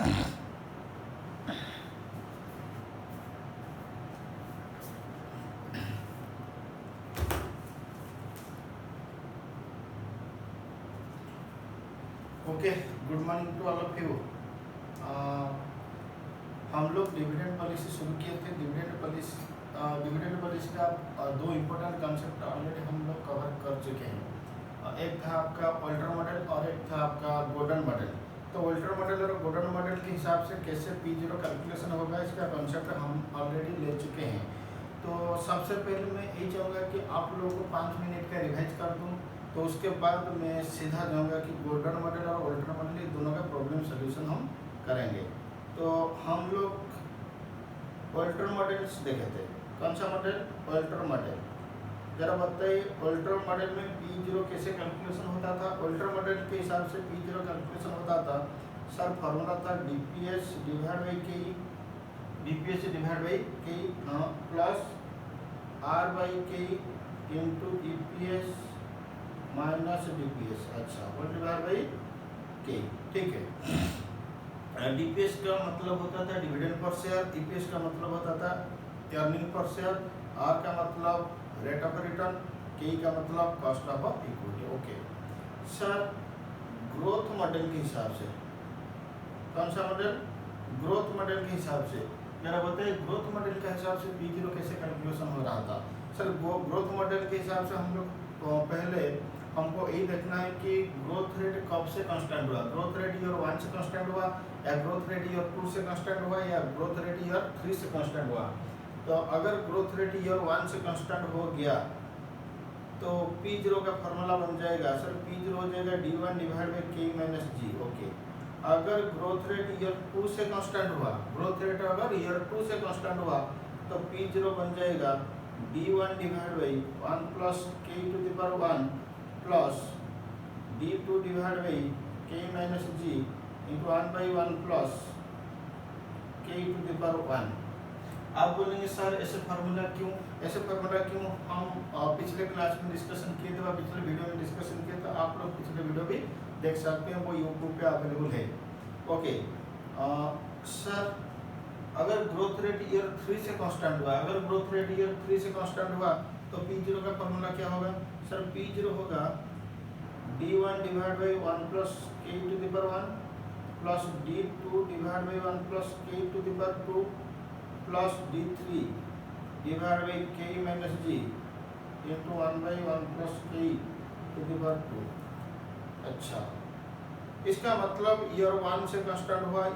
Okay, good morning to all of you. हम लोग dividend policy शुरू किए थे। डिविडेंड पॉलिसी का दो इम्पोर्टेंट कंसेप्ट ऑलरेडी हम लोग कवर कर चुके हैं। एक था आपका ऑल्टर मॉडल और एक था आपका गोल्डन मॉडल। तो ऑल्टर मॉडल और गोल्डन मॉडल के हिसाब से कैसे P0 कैलकुलेशन होगा इसका कंसेप्ट हम ऑलरेडी ले चुके हैं। तो सबसे पहले मैं यही चाहूँगा कि आप लोगों को 5 मिनट का रिवाइज कर दूँ, तो उसके बाद मैं सीधा जाऊँगा कि गोल्डन मॉडल और ऑल्टर मॉडल ये दोनों का प्रॉब्लम सोल्यूशन हम करेंगे। तो हम लोग ऑल्टर मॉडल्स देखे थे। कौन सा मॉडल? Alter model. जरा बताइए, ऑल्टर मॉडल में P0 कैसे कैलकुलेशन होता था? ऑल्टर मॉडल के हिसाब से P0 कैलकुलेशन होता था सर, फॉर्मूला था DPS divide by KE, DPS divide by KE plus R by KE into EPS minus DPS। अच्छा, वन डिवाइड बाई KE, ठीक है। DPS का मतलब होता था डिविडेंड पर शेयर, EPS का मतलब होता था अर्निंग पर शेयर, R का मतलब रेट ऑफ रिटर्न, KE का मतलब cost of equity. Okay sir, growth model के हिसाब से कौन सा मॉडल? ग्रोथ मॉडल के हिसाब से जरा बताइए, ग्रोथ मॉडल के हिसाब से P0 कैसे कैलकुलेशन हो रहा था? सर, ग्रोथ मॉडल के हिसाब से हम लोग पहले हमको यही देखना है कि ग्रोथ रेट कब से कांस्टेंट हुआ। ग्रोथ रेट ईयर 1 से कांस्टेंट हुआ, या ग्रोथ रेट ईयर 2 से कांस्टेंट हुआ, या ग्रोथ रेट ईयर 3 से कांस्टेंट हुआ। तो अगर ग्रोथ रेट ईयर 1 से कांस्टेंट हो गया तो P0 का फॉर्मूला बन जाएगा सर, P0 हो जाएगा D1 divide by K minus G। Okay, अगर ग्रोथ रेट ईयर 2 से कांस्टेंट हुआ, ग्रोथ रेट अगर ईयर 2 से कांस्टेंट हुआ तो P0 बन जाएगा D1 divide by 1 plus K to the power 1 plus D2 divide by K minus G into 1 by 1 plus K to the power 1। आप बोलेंगे सर ऐसे फार्मूला क्यों? ऐसे फार्मूला क्यों? हम पिछले क्लास में डिस्कशन किए थे, पिछले वीडियो में डिस्कशन किया था। आप लोग पिछले वीडियो भी देख सकते हैं, वो यूट्यूब पे अवेलेबल है। ओके सर, अगर ग्रोथ रेट ईयर 3 से कांस्टेंट हुआ, अगर ग्रोथ रेट ईयर 3 से कांस्टेंट हुआ तो P0 का फॉर्मूला क्या होगा? सर, P0 होगा D1 divide by 1 plus K to the power 1 plus D2 divide by 1 plus K to the power 2 plus D3 divide by K minus G into 1 by 1 plus K to the power 2। अच्छा, इसका मतलब year 1 से constant हुआ,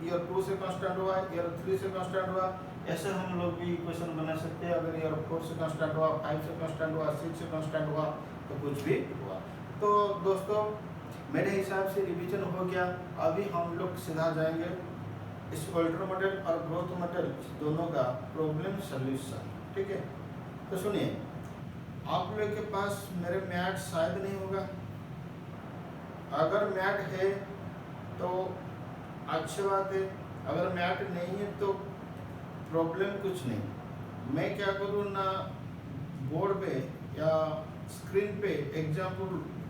year 2 से constant हुआ, year 3 से constant हुआ। ऐसे हम लोग भी इक्वेशन बना सकते हैं। अगर ईयर 4 से कांस्टेंट हुआ, 5 से कांस्टेंट हुआ, 6 से कांस्टेंट हुआ, तो कुछ भी हुआ। तो दोस्तों, मेरे हिसाब से रिवीजन हो गया। अभी हम लोग सीधा जाएंगे इस ऑल्टर मॉडल और ग्रोथ मॉडल दोनों का प्रॉब्लम सॉल्यूशन, ठीक है। तो सुनिए, आप लोग के पास मेरे मैट शायद नहीं होगा। अगर मैट है तो अच्छी बात है, अगर मैट नहीं है तो प्रॉब्लम कुछ नहीं। मैं क्या करूँ ना, बोर्ड पे या स्क्रीन पे एग्जाम्पल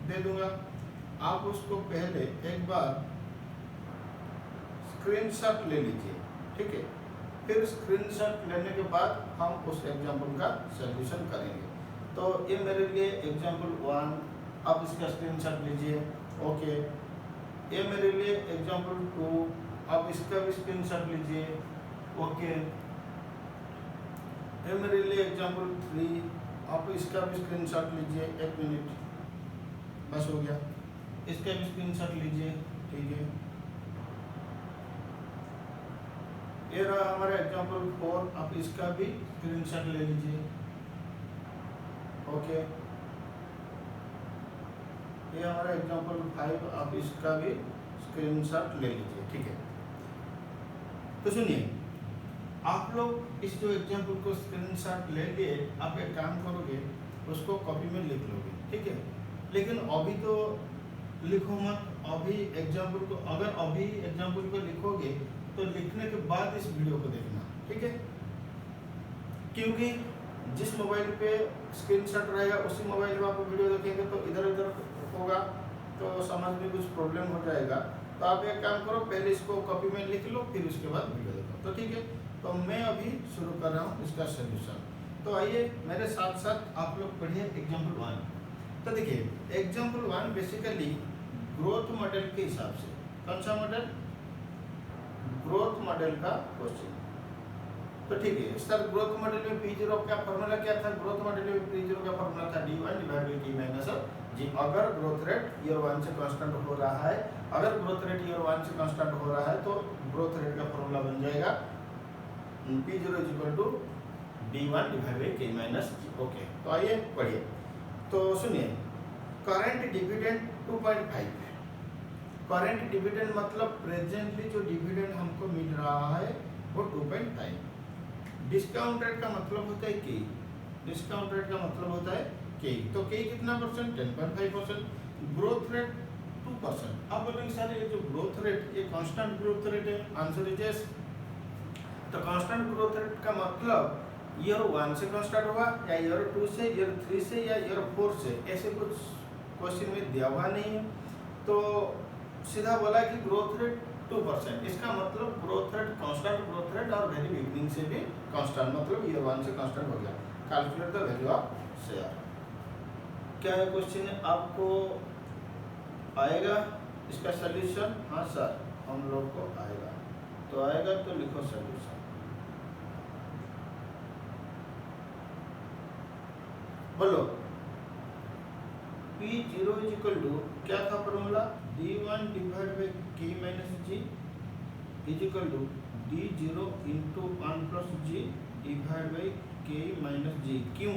दे दूंगा, आप उसको पहले एक बार स्क्रीनशॉट ले लीजिए, ठीक है। फिर स्क्रीनशॉट लेने के बाद हम उस एग्जाम्पल का सॉल्यूशन करेंगे। तो ये मेरे लिए एग्जाम्पल 1, आप इसका स्क्रीनशॉट लीजिए। ओके, ये मेरे लिए एग्जाम्पल 2, आप इसका भी स्क्रीनशॉट लीजिए। ओके, ये मेरे लिए एग्जाम्पल 3, आप इसका भी स्क्रीनशॉट लीजिए। 1 मिनट, बस हो गया। इसका भी स्क्रीनशॉट लीजिए, ठीक है। ये रहा हमारा एग्जाम्पल 4, आप इसका भी स्क्रीनशॉट ले लीजिए। ओके, ये हमारा एग्जाम्पल 5, आप इसका भी स्क्रीनशॉट ले लीजिए, ठीक है। तो सुनिए, आप लोग इस जो एग्जाम्पल को स्क्रीनशॉट ले लिए, आप एक काम करोगे, उसको कॉपी में लिख लोगे, ठीक है। लेकिन अभी तो लिखो मत। अभी एग्जाम्पल को, अगर अभी एग्जाम्पल को लिखोगे तो लिखने के बाद इस वीडियो को देखना, ठीक है। क्योंकि जिस मोबाइल पे स्क्रीनशॉट रहेगा उसी मोबाइल में आप वीडियो देखेंगे तो इधर उधर होगा, तो समझ में कुछ प्रॉब्लम हो जाएगा। तो आप एक काम करो, पहले इसको कॉपी में लिख लो, फिर उसके बाद वीडियो देखो। तो ठीक है, तो मैं अभी शुरू कर रहा हूँ इसका सोल्यूशन। तो आइए मेरे साथ साथ आप लोग पढ़िए एग्जाम्पल 1। तो देखिए एग्जाम्पल 1 बेसिकली ग्रोथ मॉडल के हिसाब से, कौन सा मॉडल, ग्रोथ मॉडल का क्वेश्चन। तो ठीक है सर, ग्रोथ मॉडल में P0 का फॉर्मूला क्या था, ग्रोथ मॉडल में P0 का फॉर्मूला था D1 divided by T minus g. अगर ग्रोथ रेट ईयर 1 से कांस्टेंट हो रहा है, अगर ग्रोथ रेट ईयर 1 से कांस्टेंट हो रहा है तो ग्रोथ रेट का फॉर्मूला बन जाएगा P0 D1 divided by K minus G. Okay, तो आइए पढ़िए। तो सुनिए, करंट डिविडेंड 2.5। करंट डिविडेंड मतलब प्रेजेंटली जो डिविडेंड हमको मिल रहा है वो 2.5। डिस्काउंट रेट का मतलब होता है के, डिस्काउंट रेट का मतलब होता है के। तो के कितना परसेंट, 10.5%। Growth rate 2%। आप बोलेंगे सर ये जो ग्रोथ रेट ये कांस्टेंट ग्रोथ रेट है, आंसर इज यस। तो कांस्टेंट ग्रोथ रेट का मतलब ईयर 1 से कांस्टेंट हुआ या ईयर 2 से, ईयर 3 से या ईयर 4 से, ऐसे कुछ क्वेश्चन में दिया हुआ नहीं है। तो सीधा बोला कि ग्रोथ रेट 2%, इसका मतलब growth rate constant growth rate और वैल्यू बिगनिंग से भी कांस्टेंट, मतलब ईयर 1 से कांस्टेंट हो गया। Calculate the value of share. क्या है क्वेश्चन है, आपको आएगा इसका सॉल्यूशन? हाँ सर, हम लोग को आएगा। तो आएगा तो लिखो सॉल्यूशन। बोलो P0 इज इक्वल टू क्या था formula, D1 divide by K minus g is equal to D0 into 1 plus g divide by K minus g. क्यों?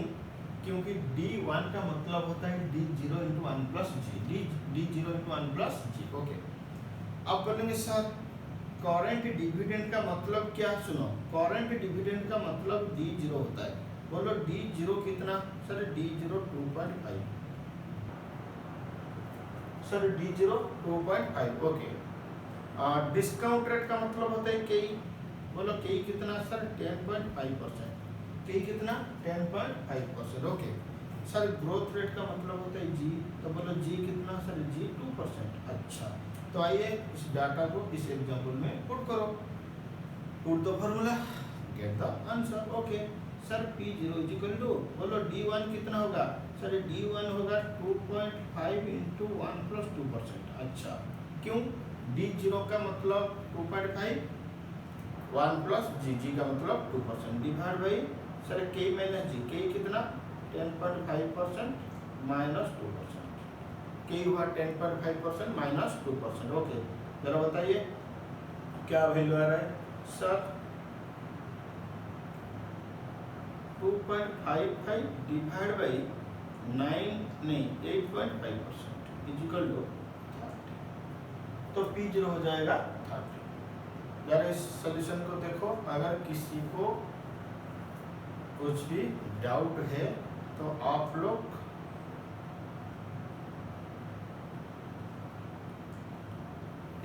क्योंकि D1 का मतलब होता है D0 into 1 plus g, D0 into 1 plus g. Okay, अब बोलेंगे सर करंट डिविडेंड का मतलब क्या, सुनो, करंट डिविडेंड का मतलब D0 होता है। बोलो D0 कितना, sir D0 2.5, sir D0 2.5। Okay, discount rate का मतलब होता है के, बोलो के कितना सर 10.5%, के कितना 10.5%। ओके सर, ग्रोथ रेट का मतलब होता है जी, तो बोलो जी कितना सर, जी 2%। अच्छा, तो आइए इस डाटा को इस एग्जांपल में पुट करो, put the formula, get the answer. Okay sir, P0 is equal to, बोलो D1 कितना होगा, सर D1 होगा 2.5 इंटू 1 प्लस 2%। अच्छा, क्यों, D0 का मतलब 2.5, 1 प्लस जी का मतलब 2%, divide by sir K minus G, K कितना 10.5% माइनस 2%, K हुआ 10.5% माइनस 2%। ओके, जरा बताइए क्या वैल्यू आ रहा है sir, 2.55 divide by 8.5% is equal to 30। तो P0 हो जाएगा 30। यार इस सॉल्यूशन को देखो, अगर किसी को कुछ भी डाउट है तो आप लोग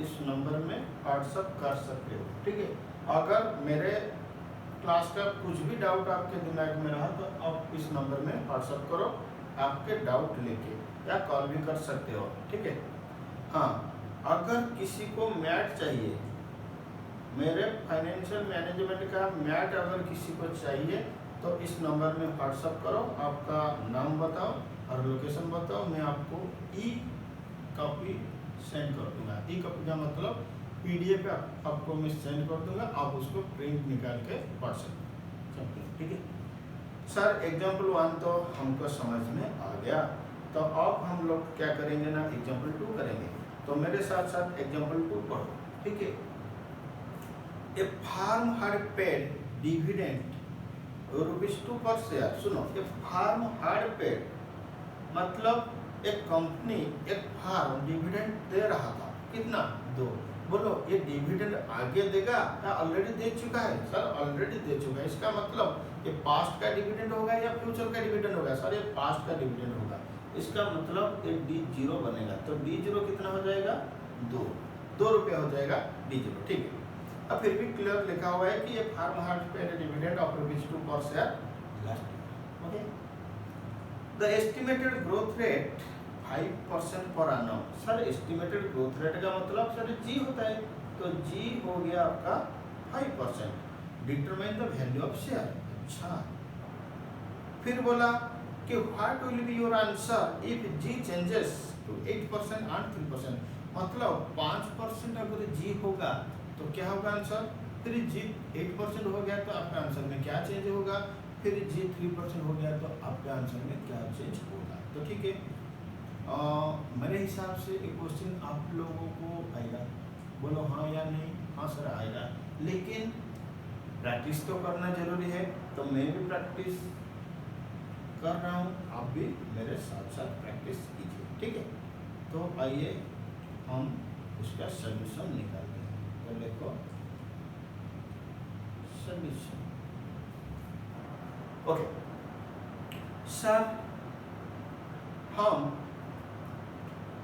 इस नंबर में व्हाट्सएप कर सकते हो, ठीक है। अगर मेरे क्लास का कुछ भी डाउट आपके दिमाग में रहा तो आप इस नंबर में व्हाट्सएप करो, आपके डाउट लेके, या कॉल भी कर सकते हो, ठीक है। हाँ, अगर किसी को मैथ चाहिए, मेरे फाइनेंशियल मैनेजमेंट का मैथ अगर किसी को चाहिए तो इस नंबर में व्हाट्सएप करो, आपका नाम बताओ और लोकेशन बताओ, मैं आपको ई कॉपी सेंड कर दूंगा। ई कॉपी का मतलब PDF पे आपको मैं सेंड कर दूंगा, आप उसको प्रिंट निकाल के पढ़ सकते हैं, ठीक है सर। एग्जाम्पल 1 तो हमको समझ में आ गया, तो अब हम लोग क्या करेंगे ना, एग्जाम्पल 2 करेंगे। तो मेरे साथ साथ एग्जाम्पल 2 पढ़ो, ठीक है। ए फार्म हैड पेड डिविडेंड ₹2 पर शेयर। सुनो, ए फार्म हैड पेड मतलब एक कंपनी, एक फार्म डिविडेंड दे रहा था, कितना 2। बोलो ये डिविडेंड आगे देगा या ऑलरेडी दे चुका है, सर ऑलरेडी दे चुका है। इसका मतलब ये पास्ट का डिविडेंड होगा या फ्यूचर का डिविडेंड होगा, सर ये पास्ट का डिविडेंड होगा। इसका मतलब ये D0 बनेगा, तो D0 कितना हो जाएगा 2 रुपये हो जाएगा D0, ठीक है। अब फिर भी क्लियर लिखा हुआ है कि ये firm had paid dividend of ₹2 पर share last, okay. The estimated growth rate 5% पर annum। Sir estimated growth rate का मतलब सर जी होता है, तो जी हो गया आपका 5%। Determine the value of share. अच्छा, फिर बोला कि what will be your answer if G changes to 8% and 3%। मतलब 5% अगर जी होगा तो क्या होगा आंसर, फिर जी 8% हो गया तो आपका आंसर में क्या चेंज होगा, फिर जी 3% हो गया तो आपके आंसर में क्या चेंज होगा। तो ठीक है, मेरे हिसाब से एक क्वेश्चन आप लोगों को आएगा, बोलो हाँ या नहीं। हाँ सर आएगा, लेकिन प्रैक्टिस तो करना जरूरी है। तो मैं भी प्रैक्टिस कर रहा हूँ, आप भी मेरे साथ साथ प्रैक्टिस कीजिए, ठीक है। तो आइए हम उसका सॉल्यूशन निकालते हैं। तो देखो सॉल्यूशन। ओके सर, हम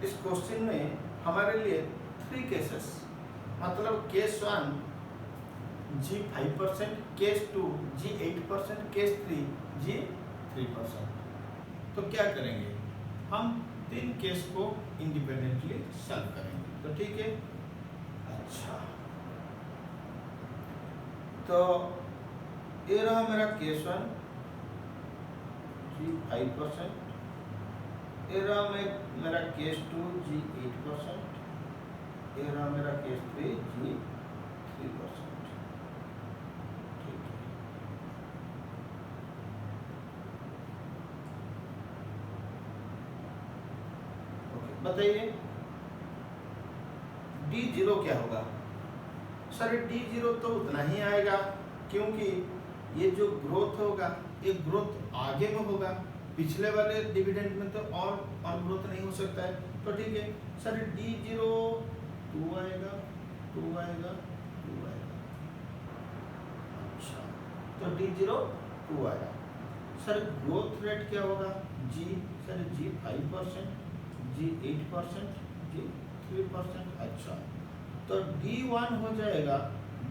इस क्वेश्चन में हमारे लिए 3 केसेस, मतलब केस 1 जी 5%, केस 2 जी 8%, केस 3 जी 3%। तो क्या करेंगे, हम 3 केस को इंडिपेंडेंटली सॉल्व करेंगे। तो ठीक है, अच्छा तो ये रहा मेरा केस 1 जी 5%, ये रहा मेरा केस 2 जी 8%, ये रहा मेरा केस 3 जी 3%। ठीक है, ओके बताइए D0 क्या होगा। सर D0 तो उतना ही आएगा, क्योंकि ये जो ग्रोथ होगा ये ग्रोथ आगे में होगा, पिछले वाले डिविडेंड में तो और ग्रोथ नहीं हो सकता है। तो ठीक है सर, D0 2 आएगा, 2 आएगा, 2 आएगा। अच्छा, तो D0 2 आएगा। सर ग्रोथ रेट क्या होगा, जी सर जी 5%, जी 8%, जी 3%। अच्छा, तो D1 हो जाएगा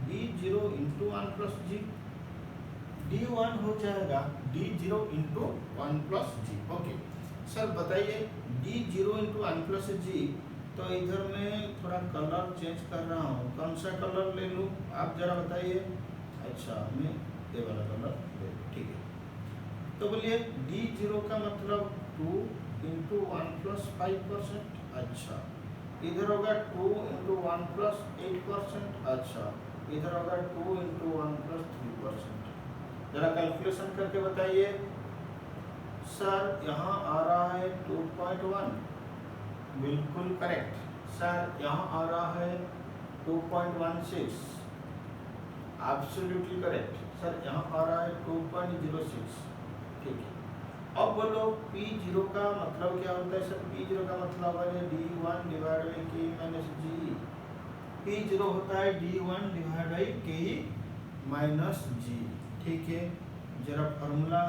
D0 इंटू 1 प्लस जी, D1 हो जाएगा D0 into 1 plus g. Okay sir बताइए D0 इंटू 1 प्लस जी, तो इधर मैं थोड़ा कलर चेंज कर रहा हूँ, कौन सा कलर ले लूँ आप जरा बताइए। अच्छा, मैं ये वाला कलर ले लूँ, ठीक है। तो बोलिए D0 का मतलब 2 इंटू 1 प्लस 5%। अच्छा, इधर होगा 2 इंटू 1 प्लस 8%। अच्छा, इधर होगा 2 इंटू 1 प्लस 3%। जरा कैलकुलेशन करके बताइए। सर यहाँ आ रहा है 2.1, बिल्कुल करेक्ट। सर यहाँ आ रहा है 2.16, एब्सोल्युटली करेक्ट। सर यहाँ आ रहा है 2.06, ठीक है। अब बोलो P0 का मतलब क्या होता है। सर P0 का मतलब है D1 divide by K minus g. P0 होता है D1 divide by K minus g, ठीक है। जरा फॉर्मूला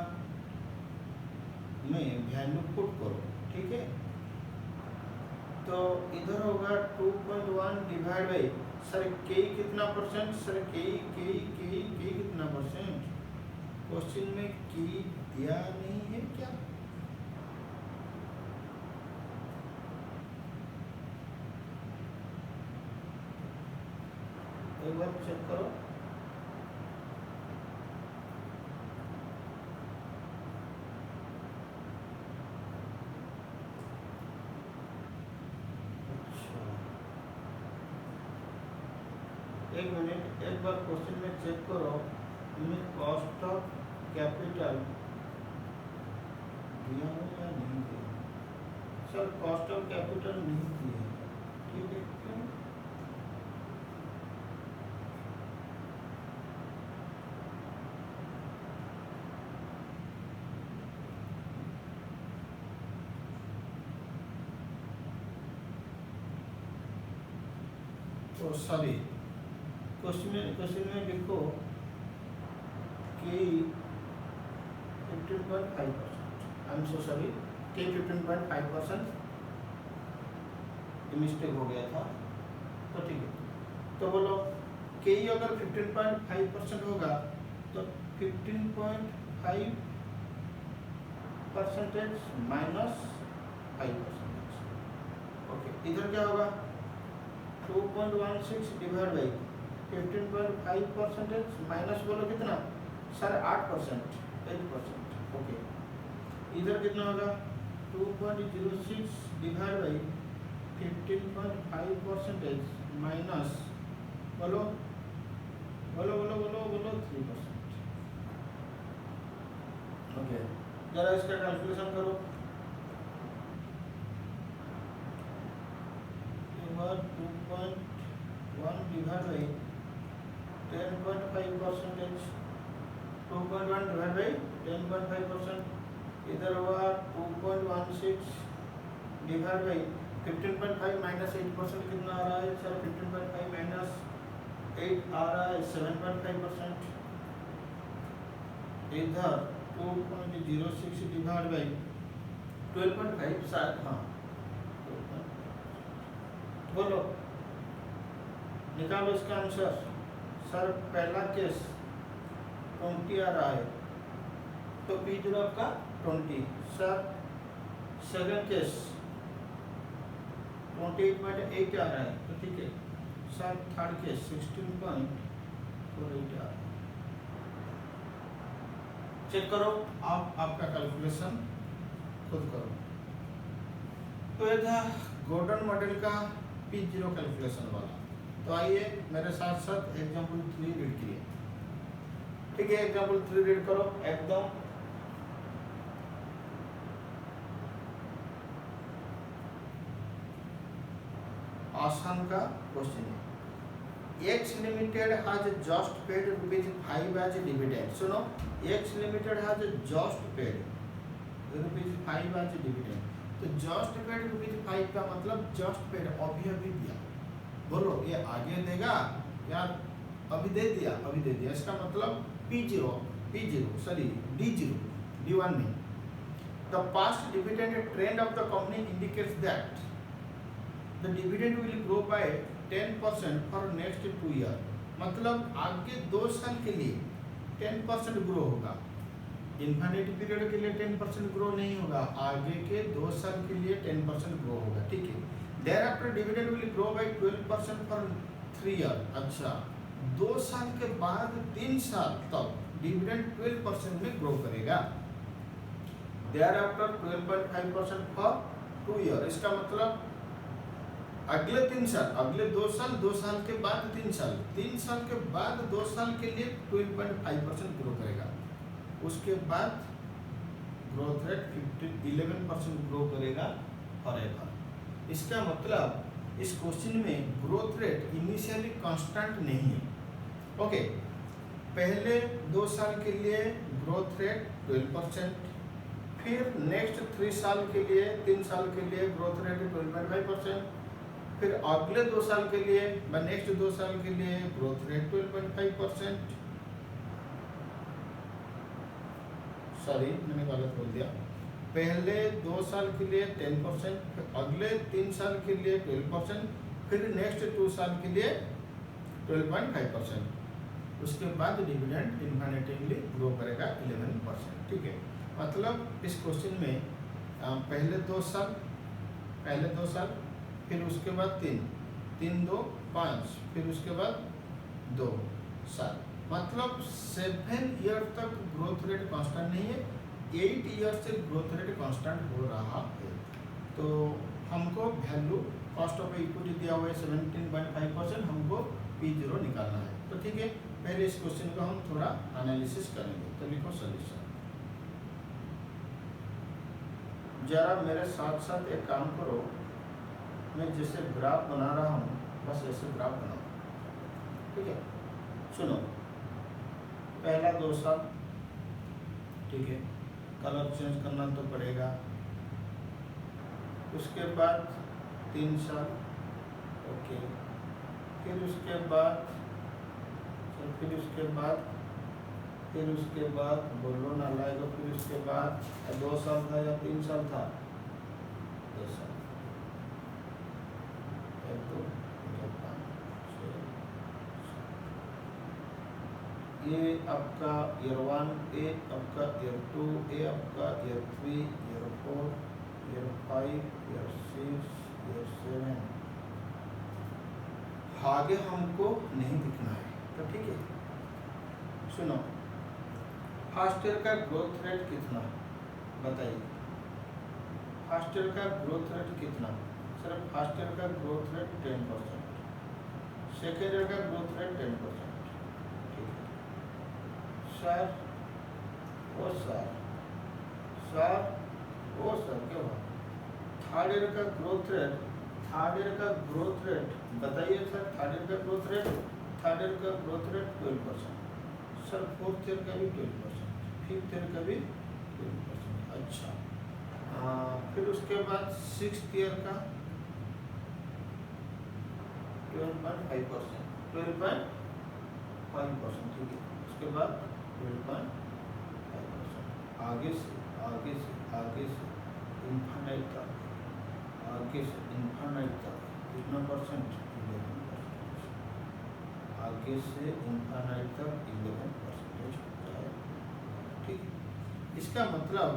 में वैल्यू पुट करो, ठीक है। तो इधर होगा 2.1 डिवाइड बाई, सर K कितना परसेंट, सर K कितना परसेंट, क्वेश्चन में K दिया नहीं है क्या। एक बार चेक करो। अच्छा, एक मिनट, एक बार क्वेश्चन में चेक करो, इनमें कॉस्ट ऑफ कैपिटल दिया हो या नहीं दिया। सर कॉस्ट ऑफ कैपिटल नहीं दिया, ठीक है। क्यों, तो सॉरी, क्वेश्चन में लिखो कि 15.5%, I am so sorry, K 15.5%, mistake हो गया था। तो ठीक है, तो बोलो K अगर 15.5% होगा तो 15.5% माइनस 5%, ओके, इधर क्या होगा 2.16 डिवाइड बाई 15.5% माइनस बोलो कितना सर 8%, 8%। ओके, इधर कितना होगा 2.06 डिवाइड बाई 15.5% माइनस बोलो बोलो बोलो बोलो बोलो 3%। ओके, जरा इसका कैलकुलेशन करो। 2.1 डिवाइड बाई 10.5%, 2.1 डिवाइड बाई 10.5%, इधर हुआ 2.16 डिवाइड बाई 15.5 माइनस 8% कितना आ रहा है सर? 15.5 माइनस 8 आ रहा है 7.5%। इधर 2.06 डिवाइड बाई 12.5 शायद, हाँ बोलो निकालो इसका आंसर। सर पहला केस 20 आ रहा है तो P0 आपका 20। सर सेकंड केस 28.8 आ रहा है तो ठीक है। सर थर्ड केस 16.48 आ रहा है। चेक करो आप, आपका कैलकुलेशन खुद करो। तो ये था गॉर्डन मॉडल का P0 कैलकुलेशन वाला। तो आइए मेरे साथ साथ एग्जाम्पल 3 रीड कीजिए। ठीक है, एग्जाम्पल 3 रीड करो, एकदम आसान का क्वेश्चन है। X Limited has just paid ₹5 as dividend. सुनो, X Limited has just paid ₹5 as dividend. तो just paid ₹5 का मतलब just paid अभी अभी दिया। बोलो ये आगे देगा या अभी दे दिया? अभी दे दिया। इसका मतलब D0 D1 में the past dividend trend of the company indicates that the dividend will grow by 10% for next 2 year। मतलब आगे 2 साल के लिए 10% ग्रो होगा। इन्फिनिटी पीरियड के लिए 10% ग्रो नहीं होगा, आगे के 2 साल के लिए 10% ग्रो होगा। ठीक है, thereafter dividend will grow by 12% for 3 year। अच्छा, 2 साल के बाद 3 साल तक डिविडेंड 12% में ग्रो करेगा। thereafter 12.5% for 2 year। इसका मतलब अगले 3 साल, अगले 2 साल, 2 साल के बाद 3 साल, 3 साल के बाद 2 साल के लिए 12.5% ग्रो करेगा। उसके बाद ग्रोथ रेट 11% ग्रो करेगा फॉरएवर। इसका मतलब इस क्वेश्चन में ग्रोथ रेट इनिशियली कांस्टेंट नहीं है। ओके, पहले 2 साल के लिए ग्रोथ रेट 12%, फिर नेक्स्ट 3 साल के लिए 3 साल के लिए ग्रोथ रेट 12.5%, फिर अगले 2 साल के लिए नेक्स्ट 2 साल के लिए ग्रोथ रेट 12.5%। सॉरी मैंने गलत बोल दिया। पहले 2 साल के लिए 10%, अगले 3 साल के लिए 12%, फिर नेक्स्ट 2 साल के लिए 12.5%। उसके बाद डिविडेंड इन्फिनिटिवली ग्रो करेगा 11%। ठीक है, मतलब इस क्वेश्चन में पहले 2 साल, फिर उसके बाद 3 2 5, फिर उसके बाद 2 साल, मतलब 7 ईयर तक ग्रोथ रेट कांस्टेंट नहीं है, 8 ईयर से ग्रोथ रेट कांस्टेंट हो रहा है। तो हमको वैल्यू कॉस्ट ऑफ इक्विटी दिया हुआ है 17.5%, हमको P0 निकालना है। तो ठीक है, पहले इस क्वेश्चन को हम थोड़ा एनालिसिस करेंगे। तो लिखो सॉल्यूशन। जरा मेरे साथ साथ एक काम करो, मैं जैसे ग्राफ बना रहा हूँ बस ऐसे ग्राफ बनाओ। ठीक है, सुनो, पहला 2 साल, ठीक है, कलर चेंज करना तो पड़ेगा। उसके बाद 3 साल, ओके, फिर उसके बाद बोलो ना लाएगा। फिर उसके बाद 2 साल था या 3 साल था? 2 साल। 1 2 5 6 ये आपका ईयर 1, ए आपका ईयर 2, ए आपका year 3, year 4, year 5, year 6, year 7 आगे हमको नहीं दिखना है, तो ठीक है। सुनो, फर्स्ट ईयर का ग्रोथ रेट कितना बताइए, फर्स्ट ईयर का ग्रोथ रेट कितना? सर फर्स्ट ईयर का ग्रोथ रेट 10%, सेकेंड ईयर का ग्रोथ रेट 10%, ठीक है। सर ओ सर, सर ओ सर क्या हुआ? थर्ड ईयर का ग्रोथ रेट, थर्ड ईयर का ग्रोथ रेट बताइए सर, थर्ड ईयर का ग्रोथ रेट, थर्ड ईयर का growth rate 12%, sir fourth year का भी 12%, फिफ्थ ईयर का भी 12%। अच्छा, फिर उसके बाद सिक्स्थ ईयर का 12.5%, 12.5%, ठीक है। उसके बाद 12.5%, आगे से आगे से आगे से इन्फानाइट तक, आगे से इन्फानाइट तक कितना परसेंट? 11%, आगे से इन्फानाइट तक 11% होता है, ठीक है। इसका मतलब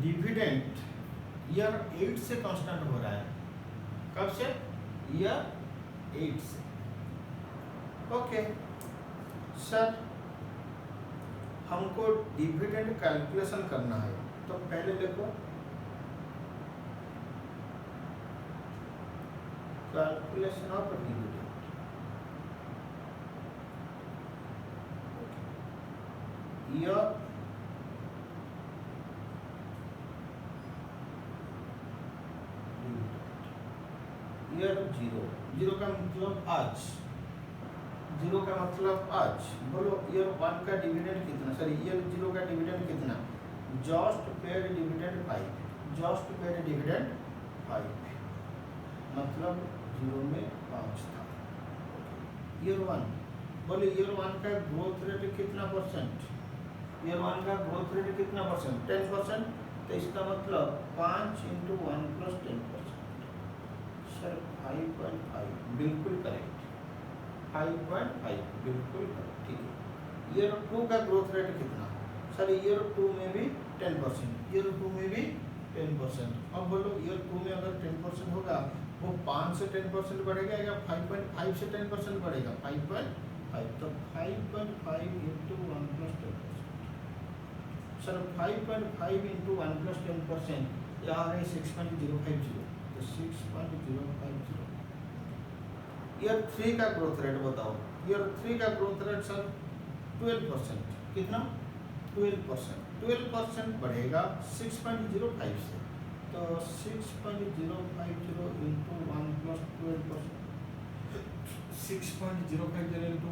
डिविडेंड ईयर 8 से कांस्टेंट हो रहा है, कब से? ईयर 8 से। ओके सर, हमको डिविडेंड कैलकुलेशन करना है, तो पहले देखो calculation of dividend, year year 0, 0 का मतलब आज, 0 का मतलब आज। बोलो ईयर 1 का डिविडेंड कितना? सर ईयर 0 का डिविडेंड कितना? Just paid dividend 5, just paid dividend 5, मतलब 0 में 5 था। ईयर 1, बोले ईयर 1 का ग्रोथ रेट कितना परसेंट? ईयर 1 का ग्रोथ रेट कितना परसेंट? 10%, तो इसका मतलब 5 × 1 + 10%, सर 5.5 बिल्कुल करेक्ट, 5.5 बिल्कुल करेक्ट, ठीक है। ईयर 2 का ग्रोथ रेट कितना? सर ईयर 2 में भी 10%, ईयर 2 में भी 10%। अब बोलो ईयर 2 में अगर 10% होगा, वो 5 से 10% बढ़ेगा या 5.5 से 10% बढ़ेगा? 5.5, तो 5.5 × 1 + 10%, सर 5.5 × 1 + 10%, यहाँ है 6.050, तो 6.050। ईयर 3 का ग्रोथ रेट बताओ, ईयर 3 का ग्रोथ रेट सर 12%, कितना? 12%, 12% बढ़ेगा 6.05 से, तो 6.050 × 1 + 12%, 6.050 ×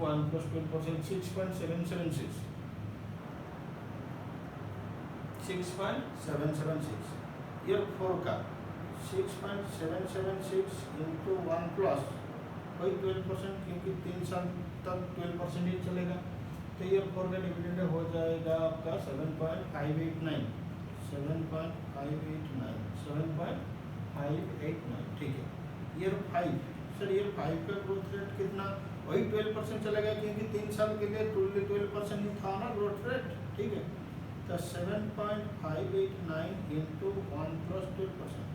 1 + 12%, 6.776, 6.776। ईयर 4 का 6.776 × 1 प्लस वही 12%, क्योंकि 3 साल तक 12% ही चलेगा, तो ईयर 4 का डिविडेंड हो जाएगा आपका 7.589, 7.589, 7.589, ठीक है। ईयर 5, सर ईयर 5 का ग्रोथ रेट कितना? वही 12% चलेगा, क्योंकि 3 साल के लिए 12% ही था ना ग्रोथ रेट, ठीक है। तो 7.589 × 1 + 12%,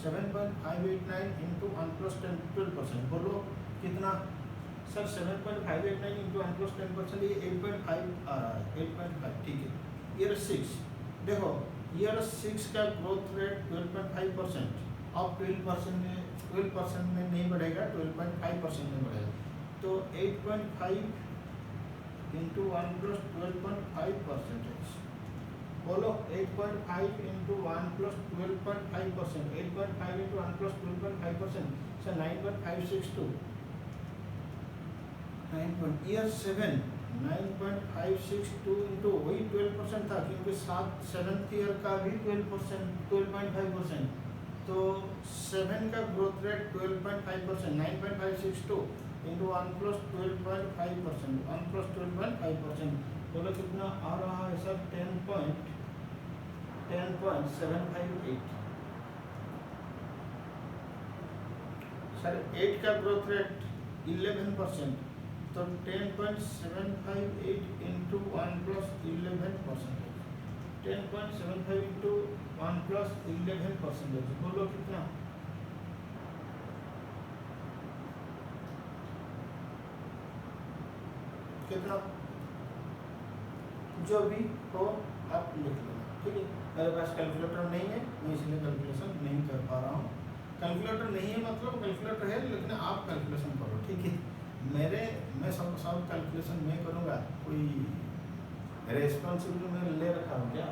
7.589 × 1 + 12%, बोलो कितना? सर 7.589 × 1 + 10%, ये 8.5 आ रहा है, 8.5, ठीक है। ईयर 6 देखो, ईयर 6 का ग्रोथ रेट 12.5%, अब 12% में नहीं बढ़ेगा, 12.5% में बढ़ेगा, तो 8.5 × 1 + 12.5%, बोलो 8.5 × 1 + 12.5%, 8.5 × 1 + 12.5%, सर 9.562, 9. ईयर 7 9.562 × वही 12% था, क्योंकि 7th ईयर का भी 12%, 12.5%, तो 7 का ग्रोथ रेट 12.5%, 9.562 × 1 + 12.5%, 1 + 12.5%, बोलो कितना आ रहा है सर? 10.758। सर 8 का ग्रोथ रेट 11%, तो 10.758 × 1 + 11%, 10.75 × 1 + 11%, बोलो कितना? कितना जो भी हो आप लिख लेना, ठीक है। मेरे पास कैलकुलेटर नहीं है, मैं इसलिए कैलकुलेशन नहीं कर पा रहा हूँ। कैलकुलेटर नहीं है मतलब कैलकुलेटर है लेकिन आप कैलकुलेशन करो, ठीक है। मैं सब कैलकुलेशन मैं करूँगा, कोई रेस्पॉन्सिबिलिटी मैं ले रखा हूँ क्या?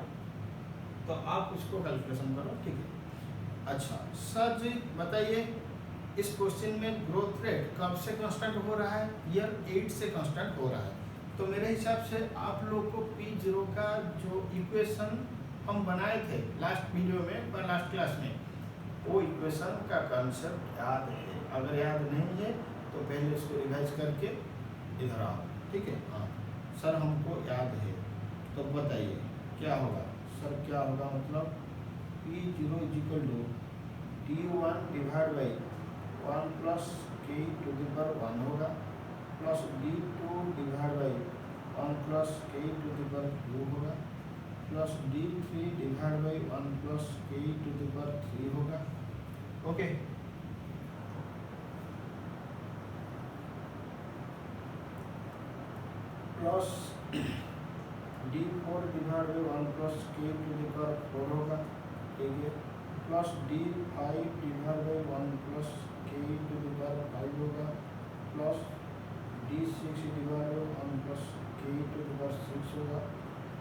तो आप उसको कैलकुलेशन करो, ठीक है। अच्छा सर जी बताइए, इस क्वेश्चन में ग्रोथ रेट कब से कांस्टेंट हो रहा है? ईयर 8 से कांस्टेंट हो रहा है। तो मेरे हिसाब से आप लोग को P0 का जो इक्वेशन हम बनाए थे लास्ट वीडियो में पर लास्ट क्लास में, वो इक्वेशन का कॉन्सेप्ट याद है। अगर याद नहीं है तो पहले इसको रिवाइज करके इधर आओ, ठीक है। हाँ सर हमको याद है, तो बताइए क्या होगा? सर क्या होगा मतलब P0 is equal to D1 divide by 1 plus K to the power 1 होगा, plus D2 divide by 1 plus K to the power 2 होगा, plus D3 divide by 1 plus K to the power 3 होगा। Okay plus D4 divide by 1 plus K to the power 4 होगा, ठीक है। Plus D5 divide by 1 plus K to the power 5 होगा, plus D6 divide by 1 plus K to the power 6 होगा,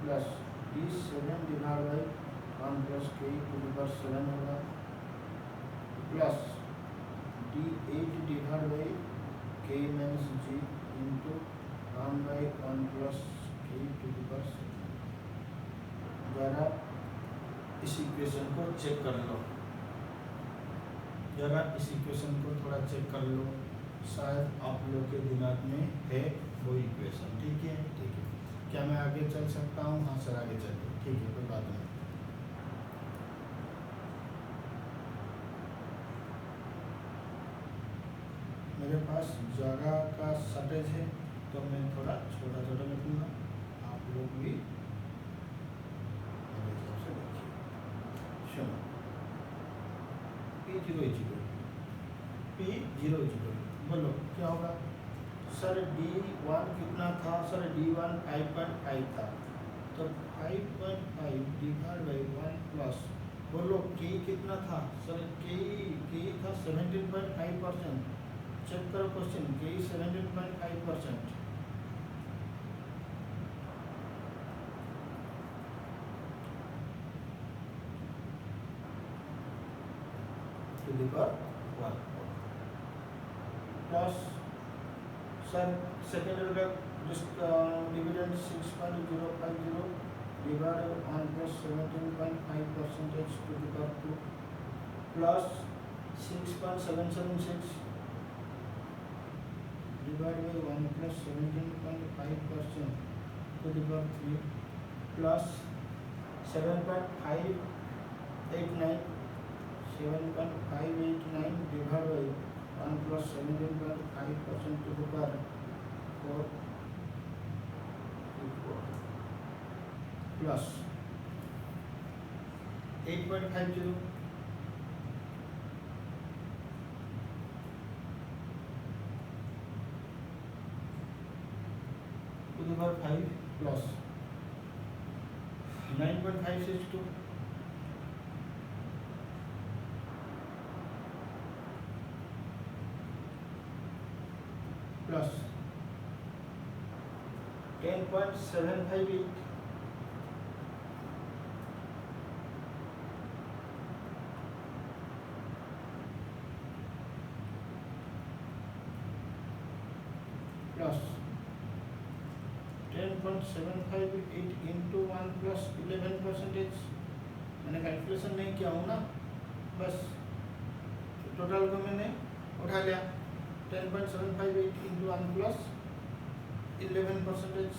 plus D7 divide by 1 plus K to the power 7 होगा, plus D8 divide by K minus G into 1 by 1 plus K to the power 7। जरा इस equation को check कर लो, जरा इस equation को थोड़ा चेक कर लो, शायद आप लोग के दिमाग में है वो इक्वेशन, ठीक है। ठीक है, क्या मैं आगे चल सकता हूँ? हाँ सर आगे चलिए, ठीक है, कोई बात नहीं। मेरे पास जगह का शॉर्टेज है तो मैं थोड़ा छोटा छोटा लिखूँगा, आप लोग भी मेरे हिसाब से देखिए। चलो P0 इजिकल बोलो क्या होगा? सर D1 कितना था? सर D1 5.5 था, तो 5.5 डिवाइड बाई 1 प्लस बोलो K कितना था? सर K था 17.5%। चेक करो question, K 17.5%। To the power 1 plus sir second order dividend 6.050 divide 1 plus 17.5% to the power 2 plus 6.776 divide by 1 plus 17.5% to the power 3 plus 7.589 divide by 1 plus 17.5% to the power 4 plus 8.50 to the power 5 plus 9.562 plus 10.758 plus 10.758 into 1 plus 11%। मैंने calculation नहीं किया हूँ ना, बस total को मैंने उठा लिया। 10.758 इंटू 1 प्लस 11%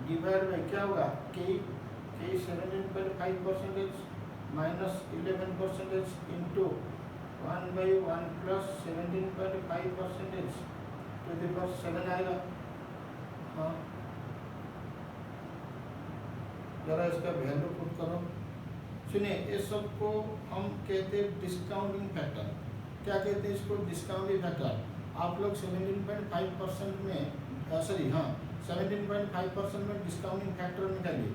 डिवाइड बाई क्या होगा? K 17.5% minus 11% into 1 by 1 plus 17.5% to the power 7 आएगा। हाँ जरा इसका वैल्यू पुट करो। सुनिए इस सब को हम कहते हैं डिस्काउंटिंग फैक्टर। क्या कहते हैं इसको? Discounting factor. आप लोग 17.5% में सॉरी हाँ 17.5% में डिस्काउंटिंग फैक्टर निकालिए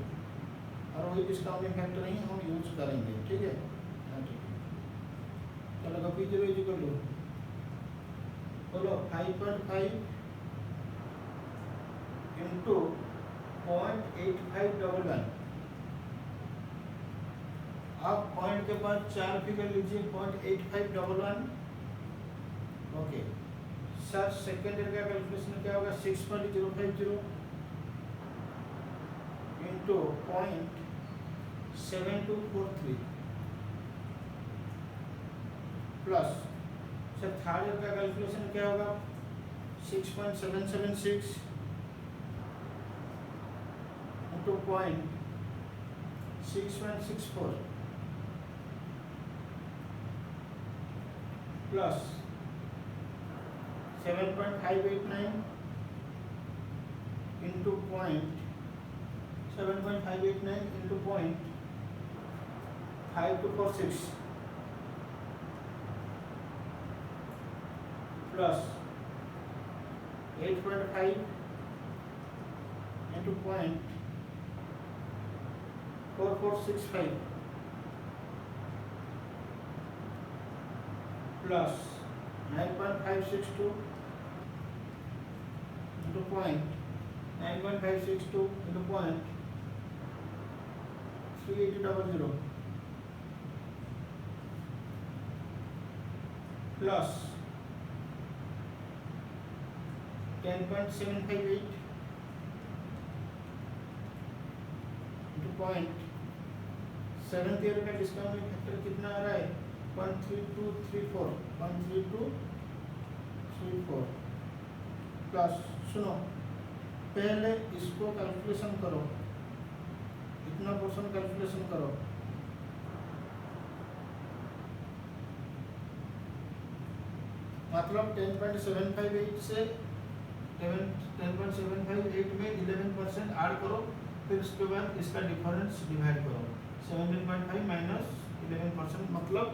और वही डिस्काउंटिंग फैक्टर ही हम यूज करेंगे, ठीक है। हाँ ठीक है, चलो कभी जीरो कर लो, बोलो 5.5 इंटू 0.8511। आप पॉइंट के बाद 4 फिगर लीजिए, 0.8511। ओके सर, सेकेंड ईयर का कैलकुलेशन क्या होगा? 6.050 into 0.7243 plus sir third year का कैलकुलेशन क्या होगा? 6.776 into 0.6164 plus 7.589 into 7.589 into 0.5246 plus 8.5 into 0.4465 plus 9.562 into 9.562 into 0.3800 plus 10.758 into 0.7 year का डिस्काउंट फैक्टर कितना आ रहा है? 13234 प्लस सुनो, पहले इसको कैलकुलेशन करो, इतना पोर्शन कैलकुलेशन करो। मतलब 10.758 से 10.758 में 11% ऐड करो, फिर उसके बाद इसका डिफरेंस डिवाइड करो। 17.5 माइनस 11% मतलब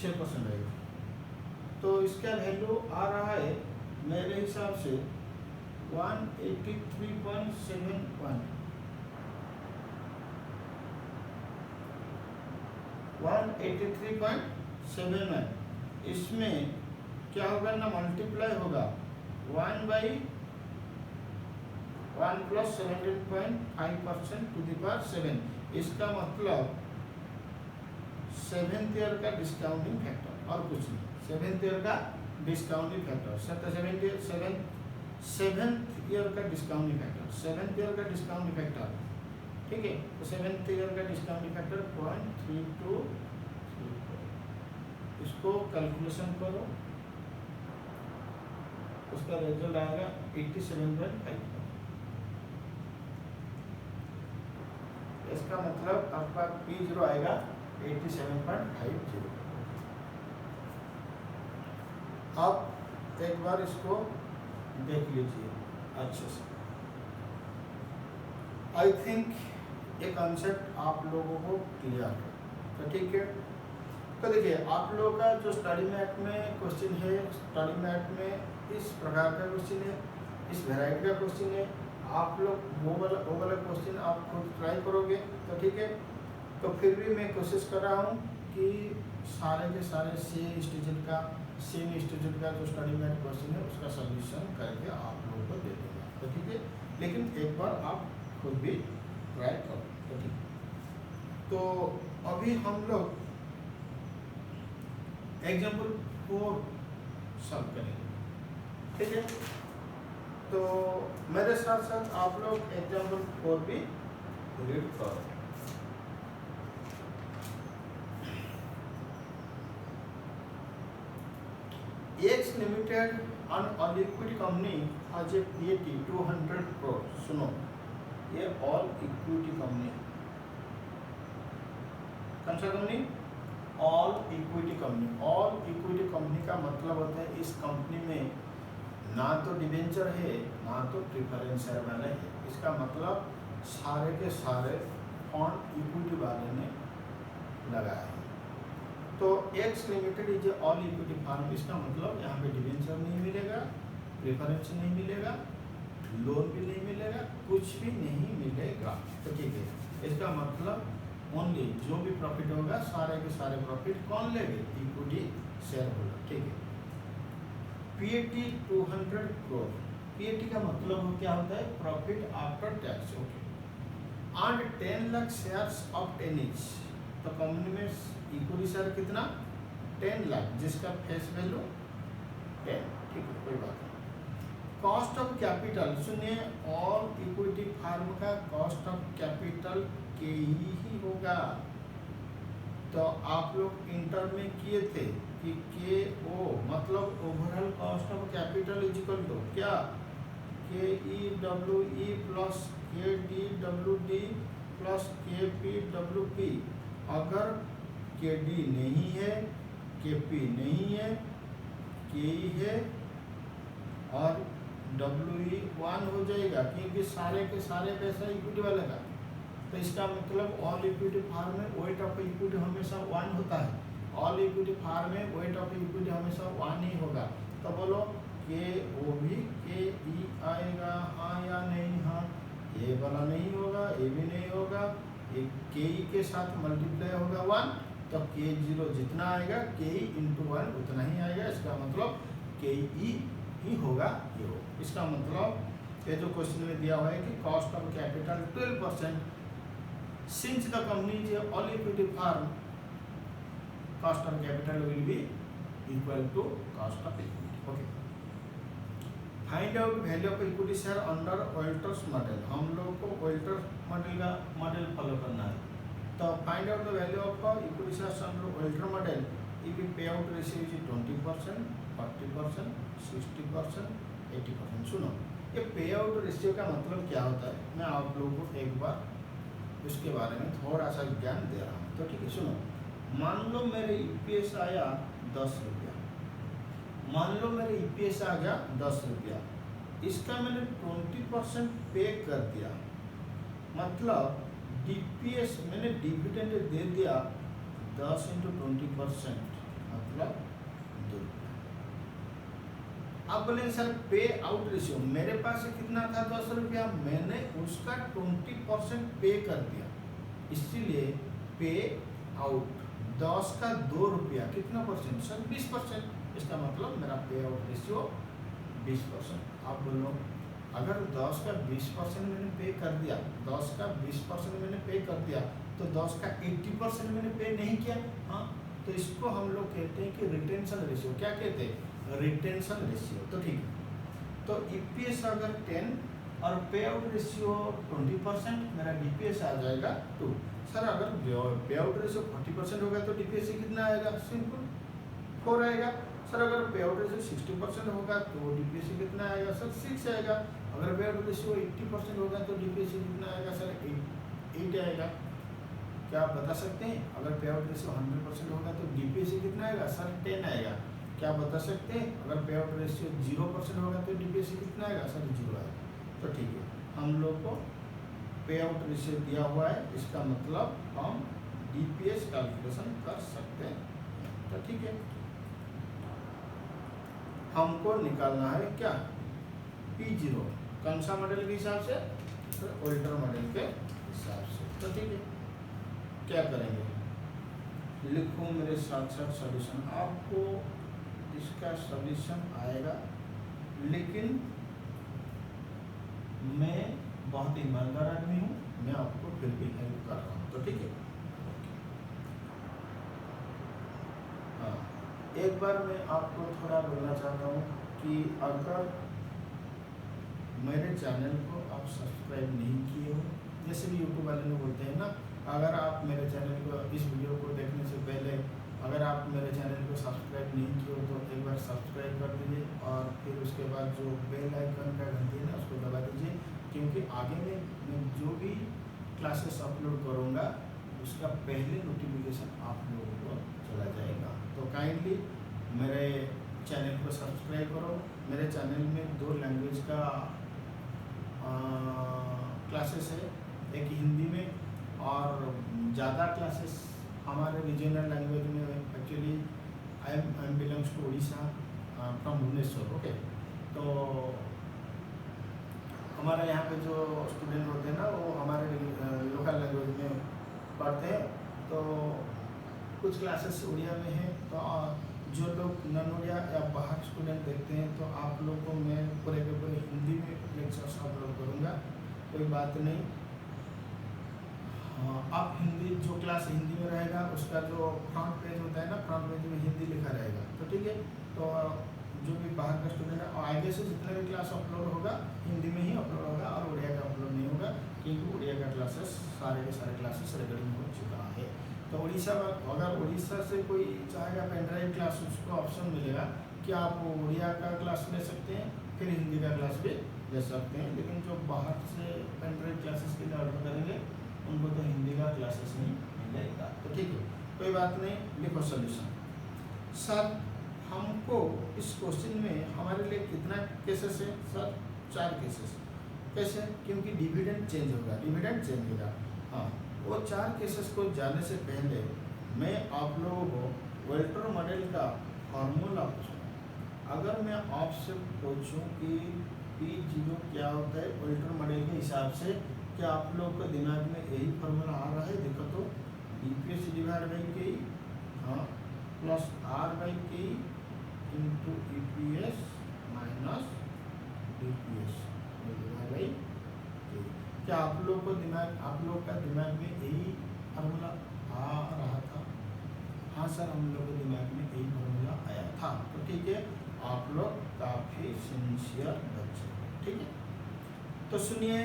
6% आएगा। तो इसका वैल्यू आ रहा है मेरे हिसाब से 183.71 183.71। इसमें क्या होगा ना, मल्टीप्लाई होगा 1/1 प्लस 17.5% टू द पावर 7। इसका मतलब 7th ईयर का डिस्काउंटिंग फैक्टर और कुछ नहीं, 7th ईयर का डिस्काउंटिंग फैक्टर 7th ईयर का डिस्काउंटिंग फैक्टर 7th ईयर का डिस्काउंटिंग फैक्टर, ठीक है। तो 7th ईयर का डिस्काउंटिंग फैक्टर 0.3234, इसको कैलकुलेशन करो, उसका रिजल्ट आएगा 87.5। इसका मतलब आपका P0 आएगा 87.50। अब एक बार इसको देख लीजिए अच्छे से। आई थिंक ये कंसेप्ट आप लोगों को क्लियर है, तो ठीक है। तो देखिए, आप लोगों का जो स्टडी मैट में क्वेश्चन है, स्टडी मैट में इस प्रकार का क्वेश्चन है, इस वैरायटी का क्वेश्चन है। आप लोग वो वाला क्वेश्चन आप खुद ट्राई करोगे तो ठीक है। तो फिर भी मैं कोशिश कर रहा हूँ कि सारे के सारे सेम इंस्टीट्यूट का जो स्टडी मैट क्वेश्चन है उसका सॉल्यूशन करके आप लोगों को दे दूँगा, तो ठीक है। लेकिन एक बार आप खुद भी ट्राई करो, तो ठीक। तो अभी हम लोग एग्जाम्पल 4 सॉल्व करेंगे, ठीक है। तो मेरे साथ साथ आप लोग एग्जाम्पल 4 भी रीड करो। X Limited, an liquid company, has a PAT 200 crore। सुनो, ये ऑल इक्विटी कंपनी है। कौन सा company? All equity company. All equity company का मतलब होता है इस कंपनी में ना तो डिबेंचर है ना तो प्रेफरेंस शेयर वाले है। इसका मतलब सारे के सारे फंड इक्विटी वाले ने लगाया है। तो X limited is all equity firm, इसका मतलब यहाँ पे डिवेंचर नहीं मिलेगा, प्रेफरेंस नहीं मिलेगा, लोन भी नहीं मिलेगा, कुछ भी नहीं मिलेगा। तो ठीक है, इसका मतलब ओनली जो भी प्रॉफिट होगा सारे के सारे प्रॉफिट कौन लेंगे? Equity share holder. ठीक है। पीएटी 200 करोड़, पीएटी का मतलब क्या होता है? Profit after tax. Okay. And 10 lakh shares of 10 each, तो कंपनी में इक्विटी शेयर कितना? 10 लाख, जिसका फेस वैल्यू 10। ठीक है, कोई बात नहीं। कॉस्ट ऑफ कैपिटल सुनिए, ऑल इक्विटी फार्म का कॉस्ट ऑफ कैपिटल के ही होगा। तो आप लोग इंटर में किए थे कि के ओ मतलब overall cost of capital is equal to क्या? K E W E plus K D W D plus K P W P. अगर के डी नहीं है, के पी नहीं है, के ई है और डब्ल्यू ई 1 हो जाएगा, क्योंकि सारे के सारे पैसा इक्विटी वाले का। तो इसका मतलब ऑल इक्विटी फार्म में वेट ऑफ इक्विटी हमेशा 1 होता है। ऑल इक्विटी फार्म में वेट ऑफ इक्विटी हमेशा 1 ही होगा। तो बोलो के ओ भी के ई आएगा, हाँ या नहीं? हाँ। ये वाला नहीं होगा, ये भी नहीं होगा, एक के ई के साथ मल्टीप्लाई होगा 1, तो के जीरो जितना आएगा के ई इंटू 1 उतना ही आएगा। इसका मतलब के ई ही होगा ये हो। इसका मतलब ये जो क्वेश्चन में दिया हुआ है कि cost of capital 12%, since the company is all equity firm, cost of capital will be equal to cost of equity. Okay. Find out value of equity share under Walters model. हम लोग को Walters model का model follow करना है। तो find out the value of equity shares under Walters model. If payout ratio is 20%, 40%, 60%, 80%. सुनो, ये payout ratio का मतलब क्या होता है? मैं आप लोगों को एक बार उसके बारे में थोड़ा सा ज्ञान दे रहा हूँ। तो ठीक है, सुनो। मान लो मेरे ईपीएस आया 10 रुपया, मान लो मेरे ईपीएस आ गया 10 रुपया, इसका मैंने 20% पे कर दिया, मतलब डीपीएस मैंने डिविडेंड दे दिया 10 × 20%, मतलब 2 रुपया। अब बोले सर पे आउट रेशियो, मेरे पास कितना था? 10 रुपया, मैंने उसका 20% पे कर दिया, इसीलिए पे आउट 10 का 2 रुपया कितना परसेंट? सर 20%। इसका मतलब मेरा पे आउट रेशियो 20%। आप बोलो अगर 10 का 20% मैंने पे कर दिया, 10 का 20% मैंने पे कर दिया, तो 10 का 80% मैंने पे नहीं किया। हाँ, तो इसको हम लोग कहते हैं कि रिटेंशन रेशियो। क्या कहते हैं? Retention ratio. तो ठीक है, तो ईपीएस अगर 10 और पे आउट रेशियो 20%, मेरा डीपीएस आ जाएगा 2। सर अगर पे आउट रेशियो 40% होगा तो डीपीएस कितना आएगा? सिंपल 4 आएगा। सर अगर पे आउट रेशियो 60% होगा तो डीपीएस कितना आएगा? सर 6 आएगा। अगर पे आउट रेशियो 80% होगा तो डीपीएस कितना आएगा? सर 8 आएगा। क्या आप बता सकते हैं? अगर पे आउट रेशियो 100% होगा तो डीपीएस कितना आएगा? सर 10 आएगा। क्या बता सकते हैं? अगर पे आउट रेशियो 0% होगा तो डीपीएस कितना आएगा? सर 0 आएगा। तो ठीक है, हम लोग को पे आउट रेशियो दिया हुआ है, इसका मतलब हम डीपीएस कैलकुलेशन कर सकते हैं। तो ठीक है, हमको निकालना है क्या? P0 कौन सा मॉडल के हिसाब से? तो वोल्टर मॉडल के हिसाब से। तो ठीक है, क्या करेंगे? लिखो मेरे साथ साथ सॉल्यूशन। आपको इसका सॉल्यूशन आएगा, लेकिन मैं बहुत ईमानदार आदमी हूँ, मैं आपको फिर भी हेल्प कर रहा हूँ। तो ठीक है, हाँ, एक बार मैं आपको थोड़ा बोलना चाहता हूँ कि अगर मेरे चैनल को आप सब्सक्राइब नहीं किए हो, जैसे भी यूट्यूब वाले लोग बोलते हैं ना, अगर आप मेरे चैनल को इस वीडियो को देखने से पहले अगर आप मेरे चैनल को सब्सक्राइब नहीं किए हो तो एक बार सब्सक्राइब कर दीजिए, और फिर उसके बाद जो बेल आइकन का घंटी है ना उसको दबा दीजिए, क्योंकि आगे में मैं जो भी क्लासेस अपलोड करूँगा उसका पहले नोटिफिकेशन आप लोगों को चला जाएगा। तो काइंडली मेरे चैनल को सब्सक्राइब करो। मेरे चैनल में 2 लैंग्वेज का क्लासेस है, एक हिंदी में और ज़्यादा क्लासेस हमारे रीजनल लैंग्वेज में actually I am belongs to Orissa from Bhubaneswar. Okay, तो हमारे यहाँ पे जो स्टूडेंट होते हैं ना वो हमारे लोकल लैंग्वेज में पढ़ते हैं। तो कुछ क्लासेस उड़िया में हैं, तो जो लोग नॉन उड़िया या बाहर स्टूडेंट देखते हैं तो आप लोग को मैं पूरे के पूरे हिंदी में लेक्चर्स अपलोड करूँगा, कोई बात नहीं। आप हिंदी जो क्लास हिंदी में रहेगा उसका जो फ्रंट पेज होता है ना, फ्रंट पेज में हिंदी लिखा रहेगा, तो ठीक है। तो जो भी बाहर का स्टूडेंट है आगे से जितना भी क्लास अपलोड होगा हिंदी में ही अपलोड होगा और उड़िया का अपलोड नहीं होगा, क्योंकि उड़िया का क्लासेस सारे के सारे क्लासेस रिकॉर्डिंग हो चुका है। तो उड़ीसा अगर उड़ीसा से कोई चाहेगा पेन ड्राइव क्लास, उसको ऑप्शन मिलेगा कि आप उड़िया का क्लास ले सकते हैं, फिर हिंदी का क्लास भी ले सकते हैं। लेकिन जो बाहर से पेन ड्राइव क्लासेस के लिए ऑर्डर करेंगे उनको तो हिंदी का क्लासेस नहीं मिलेगा, तो ठीक है, कोई बात नहीं। लिखो सोल्यूशन। सर हमको इस क्वेश्चन में हमारे लिए कितना केसेस है? Sir 4 cases. कैसे? क्योंकि डिविडेंड चेंज होगा, डिविडेंड चेंज होगा। हाँ, वो 4 केसेस को जाने से पहले मैं आप लोगों को वेल्टर मॉडल का फॉर्मूला पूछूँ। अगर मैं आपसे पूछूं कि P0 क्या होता है वेल्टर मॉडल के हिसाब से, क्या आप लोग के दिमाग में यही फॉर्मूला आ रहा है? देखो तो EPS डिवाइड बाई के, हाँ, plus R/K into EPS minus DPS divide by के। क्या आप लोग का दिमाग में यही फॉर्मूला आ रहा था? हाँ सर, हम लोग के दिमाग में यही फॉर्मूला आया था, तो ठीक है, आप लोग काफ़ी सिंसियर बच्चे, ठीक है। तो सुनिए,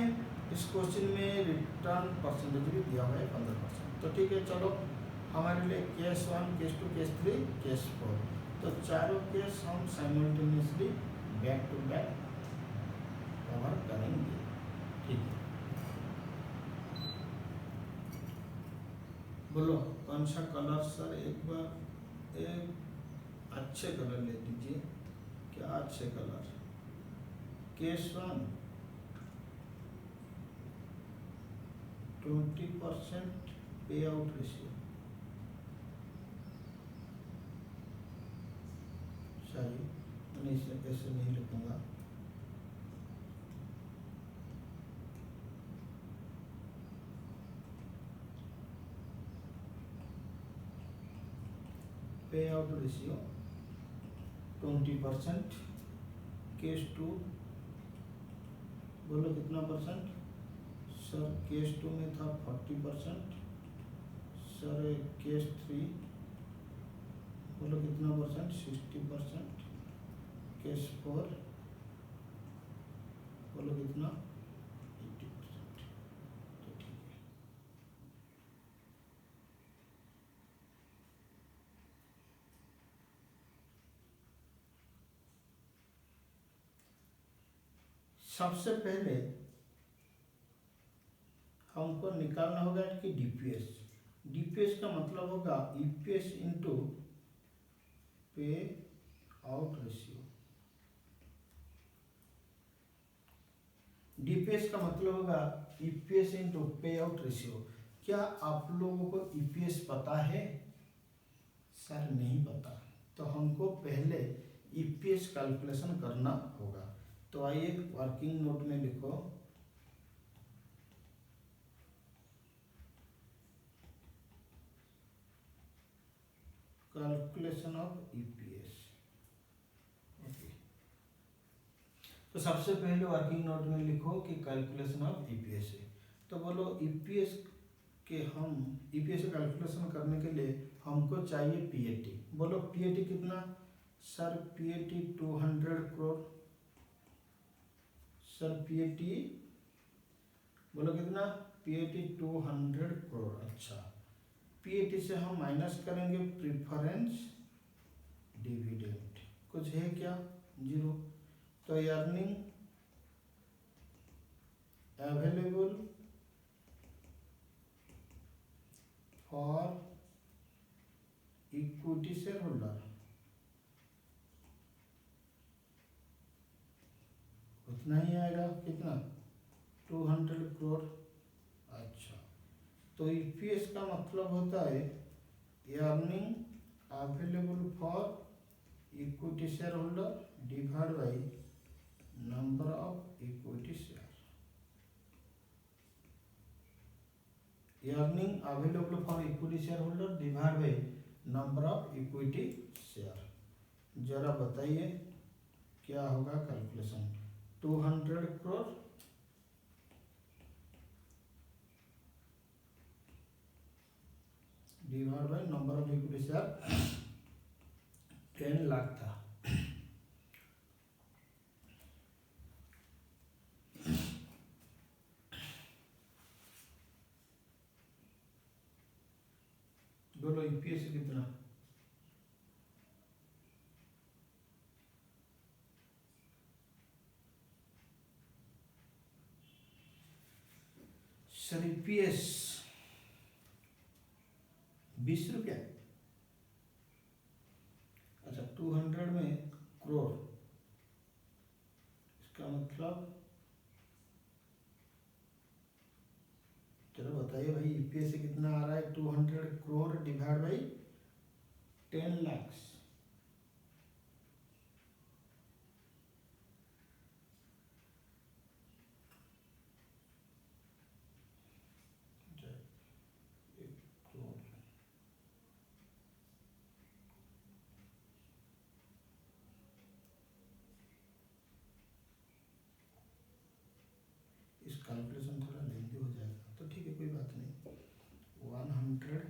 इस क्वेश्चन में रिटर्न परसेंटेज भी दिया हुआ है 15%, तो ठीक है। चलो हमारे लिए केस 1, केस 2, केस 3, केस 4, तो चारों केस हम simultaneously back to back cover करेंगे, ठीक है। बोलो कौन सा कलर? सर एक बार एक अच्छे कलर ले लीजिए। क्या अच्छे कलर? केस 1 20% पे आउट रेशियो, सही, मैं इसे ऐसे नहीं लिखूंगा। पे आउट रेशियो 20%। केस 2 बोलो कितना परसेंट? सर केस 2 में था 40%। सर केस 3 बोलो कितना परसेंट? 60%। केस 4 बोलो कितना? 80%, तो ठीक है। सबसे पहले हमको निकालना होगा कि डीपीएस का मतलब होगा ईपीएस इंटू पे आउट रेशियो। डीपीएस का मतलब होगा ईपीएस इंटू पे आउट रेशियो। क्या आप लोगों को ईपीएस पता है? सर नहीं पता, तो हमको पहले ईपीएस कैलकुलेशन करना होगा। तो आइए वर्किंग नोट में लिखो, कैलकुलेशन ऑफ ईपीएस। ओके, तो सबसे पहले वर्किंग नोट में लिखो कि कैलकुलेशन ऑफ ईपीएस है। तो बोलो ईपीएस के हम ईपीएस कैलकुलेशन करने के लिए हमको चाहिए पीएटी। बोलो पीएटी कितना? Sir PAT 200 crore. Sir PAT बोलो कितना? पीएटी 200 करोड़। अच्छा, पीएटी से हम माइनस करेंगे प्रेफरेंस डिविडेंड, कुछ है क्या? 0। तो earning available for equity share holder, उतना ही आएगा। कितना? 200 करोड़। अच्छा, तो ईपीएस का मतलब होता है earning available for equity shareholder divided by number of equity share. earning available for equity shareholder divided by number of equity share. जरा बताइए क्या होगा calculation. 200 crore divide by number of equity share 10 lakh था। बोलो ईपीएस कितना? सर ईपीएस 20 रुपया। अच्छा 200 में करोड़, इसका मतलब चलो बताइए भाई ईपीएस कितना आ रहा है? 200 करोड़ डिवाइड बाई 10 लाख। इस कैलकुलेशन थोड़ा लेंदी हो जाएगा तो ठीक है, कोई बात नहीं। 100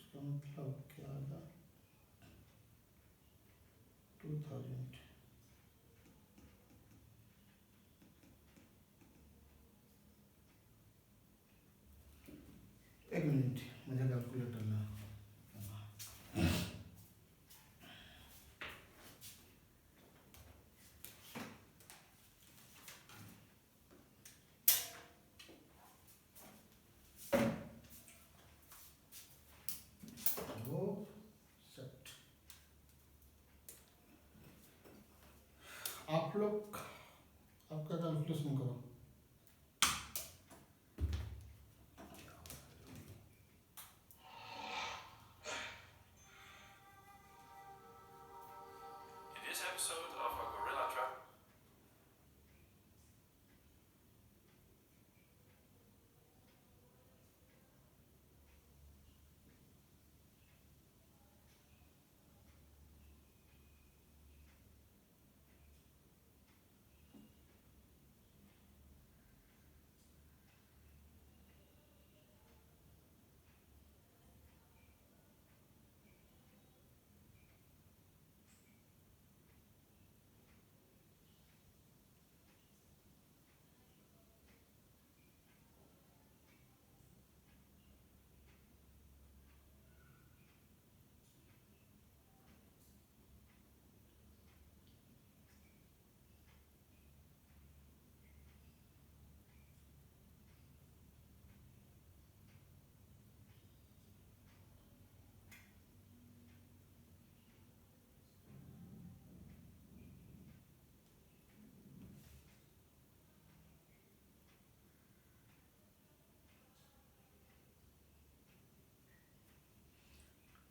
इसका मतलब क्या आएगा? 2000। एक मिनट मुझे कैलकुलेट करना। वो सेट आप लोग आपका कैलकुलेशन करो। In this episode of our Gorilla Trap.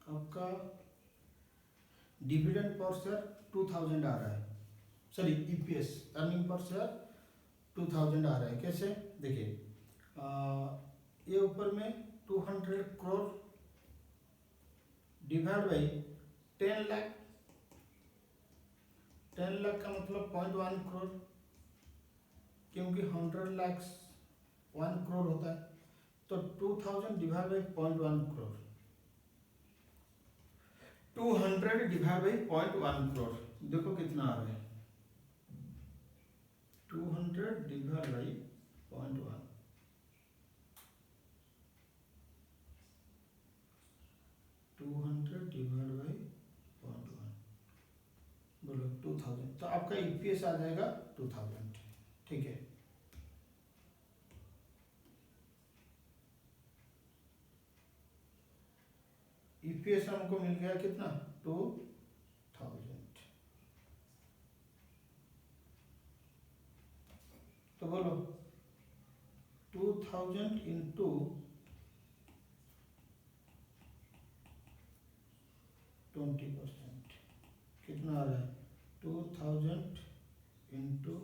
आपका डिविडेंड पर शेयर 2000 आ रहा है, sorry EPS earning per share 2000 आ रहा है। कैसे देखिए, ये ऊपर में 200 करोड़ डिवाइड बाई 10 लाख। 10 लाख का मतलब 0.1 करोड़, क्योंकि 100 लाख 1 करोड़ होता है, तो 2000 divide by 0.1 crore. 200 divide by 0.1 crore, देखो कितना आ रहा है, 200 डिवाइड बाई 0.1, 200 डिवाइड बाई 0.1, बोलो 2000, तो आपका ईपीएस आ जाएगा 2000, ठीक है। ईपीएस हमको मिल गया कितना, 2000, तो बोलो 2000 इंटू 20% कितना आ रहा है, 2000 इंटू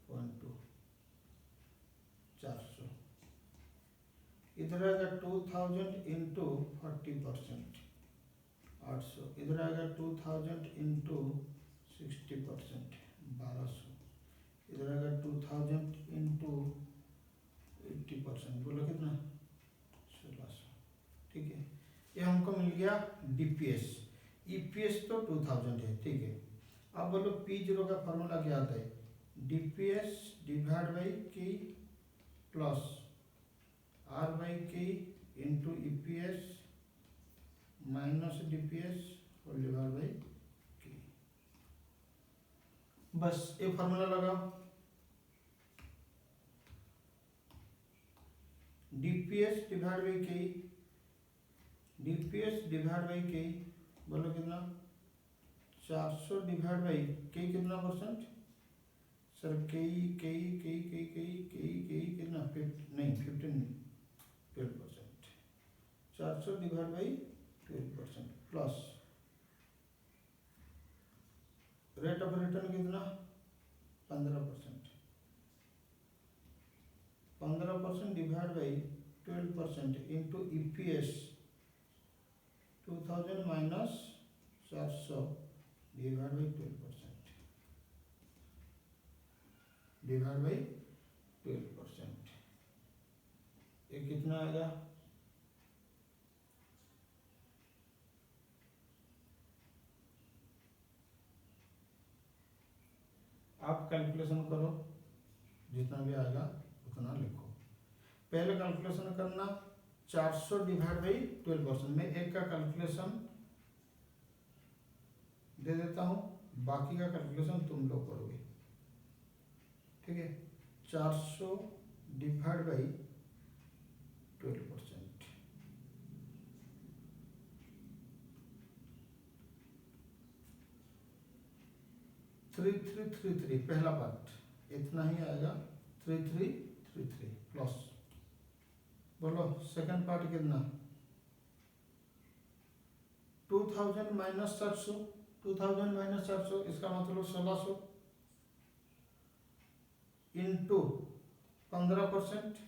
0.2, 400, इधर आएगा 2000 इंटू 40%, 800, इधर आएगा 2000 इंटू 60%, 1200, इधर आएगा 2000 इंटू 80%, बोलो कितना, 1600, ठीक है। ये हमको मिल गया डीपीएस। ईपीएस तो 2000 है, ठीक है। अब बोलो P0 का फॉर्मूला क्या आता है, डीपीएस डिवाइड बाई की प्लस आर बाई की इंटू ईपीएस माइनस डीपीएस और डिवाइड बाई की, बस ये फॉर्मूला लगाओ। डीपीएस डिवाइड बाई की, डीपीएस डिवाइड बाई की, बोलो कितना, 400 डिवाइड बाई की कितना परसेंट, सर के कितना, नहीं 15 नहीं, 12%, 400 divide by 12% plus rate of return कितना, 15%, 15% divide by 12% into EPS 2000 minus 400 divide by 12%, divide by 12%, ये कितना आएगा, आप कैलकुलेशन करो, जितना भी आएगा उतना लिखो। पहले कैलकुलेशन करना 400 डिवाइड बाई 12%, मैं एक का कैलकुलेशन दे देता हूँ, बाकी का कैलकुलेशन तुम लोग करोगे, ठीक है। 400 डिवाइड बाई 12%, 3333 पहला पार्ट इतना ही आएगा, 3333 प्लस, बोलो सेकंड पार्ट कितना, 2000 माइनस 400, 2000 माइनस 400 इसका मतलब 1600 into 15%,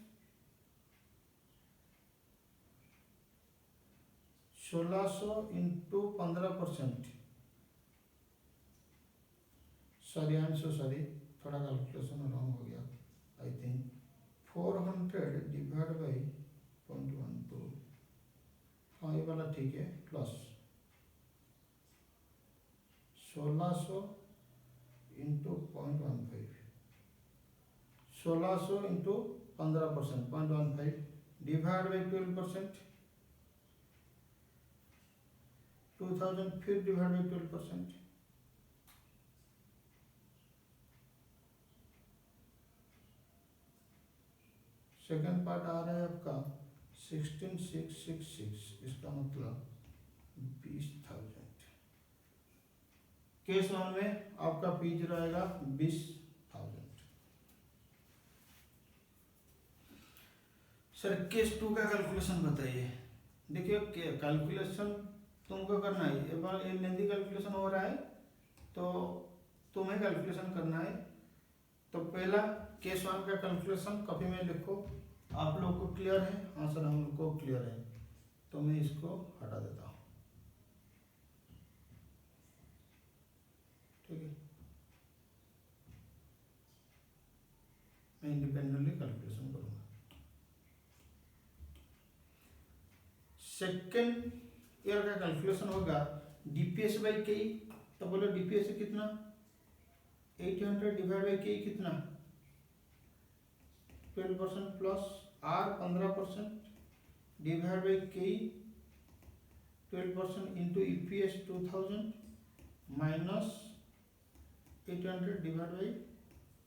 1600 into 15%, sorry I am so sorry, थोड़ा कैलकुलेशन रॉन्ग हो गया, आई थिंक 400 डिवाइड बाई 0.12, हाँ ये वाला ठीक है, plus 1600 into 0.15, 1600 into 15% 0.15 divide by 12%, 2000 फिर डिवाइड बाई 12%, सेकेंड पार्ट आ रहा है आपका 16666, इसका मतलब 20,000। केस 1 में आपका P0 आएगा 20,000। सर केस 2 का कैलकुलेशन बताइए। देखिए कैलकुलेशन तुमको करना है, एक बार ये लेंदी कैलकुलेशन हो रहा है तो तुम्हें कैलकुलेशन करना है। तो पहला केस 1 का कैलकुलेशन कॉपी में लिखो। आप लोग को क्लियर है? हाँ सर हम लोग को क्लियर है, तो मैं इसको हटा देता हूँ, ठीक है। मैं इंडिपेंडेंटली कैलकुलेशन करूँगा। सेकेंड ईयर का कैलकुलेशन होगा डीपीएस बाई के, तो बोलो डीपीएस कितना, 800 डिवाइड बाई के कितना, 12% प्लस आर 15% डिवाइड बाई के 12% into EPS 2000 minus 800 divide by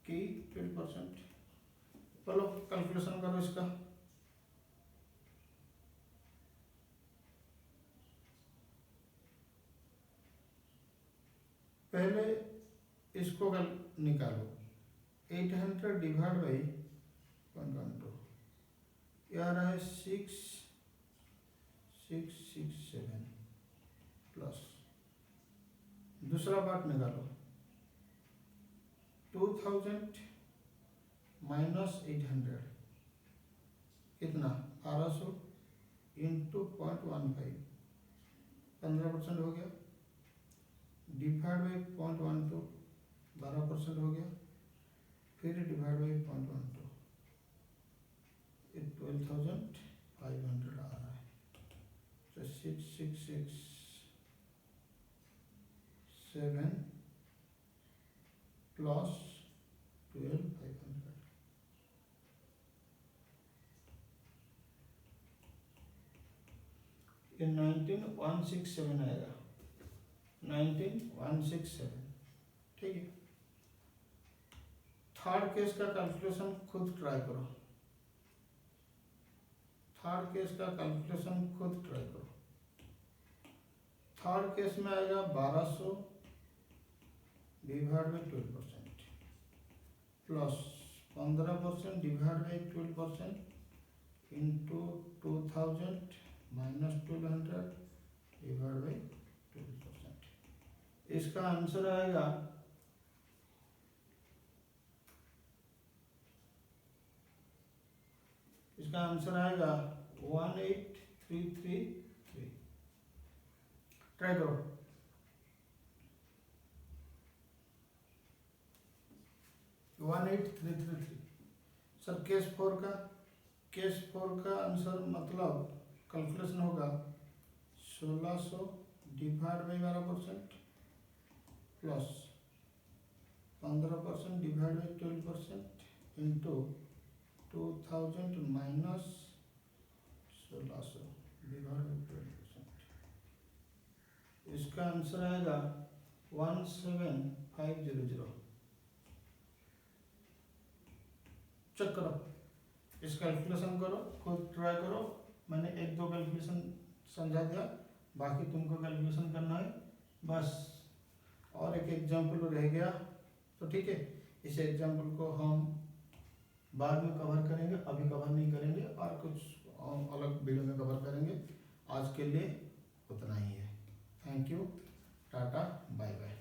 के 12%। चलो कैलकुलेशन करो इसका। पहले इसको निकालो, 800 डिवाइड बाई 0.12 ये आ रहा है 6667 प्लस दूसरा पार्ट निकालो, 2000 माइनस 800 कितना 1200 इंटू 0.15 15% हो गया, डिवाइड बाई 0.12 12% हो गया, फिर डिवाइड बाई 0.12 12,500 आ रहा है। तो 6667 प्लस 12,500 ये 19,167 आएगा, 19,167। ठीक है, थर्ड केस का कैलकुलेशन खुद ट्राई करो, थर्ड केस का कैलकुलेशन खुद ट्राई करो। थर्ड केस में आएगा 1200 divide by 12% plus 15% divide by 12% into 2000 minus 1200 divide by 12%। इसका आंसर आएगा इसका आंसर आएगा 18333। ट्राई करो। वन 18333। सर केस 4 का आंसर मतलब कैलकुलेशन होगा 1600 divide by 12% plus 15% divide by 12% into 2000 minus 1600 divide by 12%। इसका आंसर आएगा 17500। चेक करो, इस कैलकुलेशन करो, खुद ट्राई करो। मैंने 1-2 कैलकुलेशन समझा दिया, बाकी तुमको कैलकुलेशन करना है बस। और एक एग्जाम्पल रह गया, तो ठीक है, इस एग्जाम्पल को हम बाद में कवर करेंगे, अभी कवर नहीं करेंगे, और कुछ अलग वीडियो में कवर करेंगे। आज के लिए उतना ही है। Thank you, tata, bye bye.